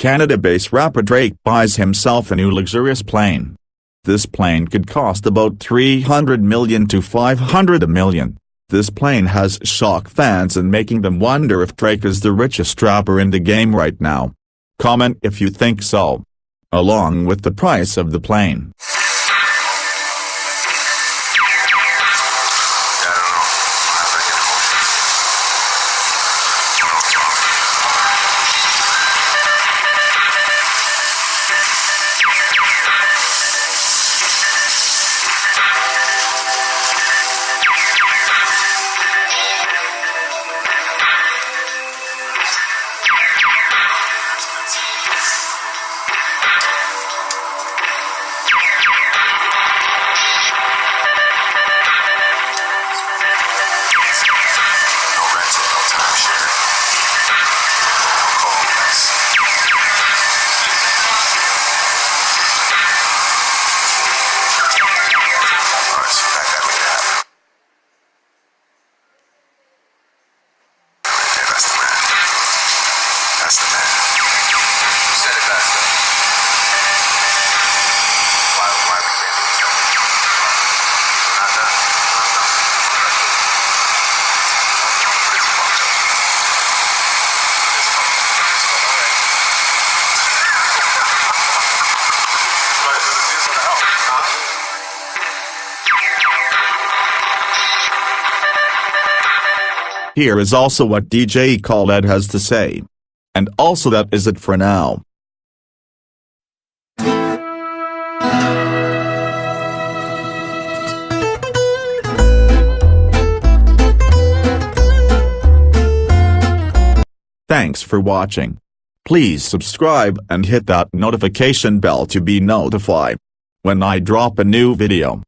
Canada-based rapper Drake buys himself a new luxurious plane. This plane could cost about $300 million to $500 million. This plane has shocked fans and making them wonder if Drake is the richest rapper in the game right now. Comment if you think so. Along with the price of the plane. Here is also what DJ Khaled has to say. And also that is it for now. Thanks for watching. Please subscribe and hit that notification bell to be notified when I drop a new video.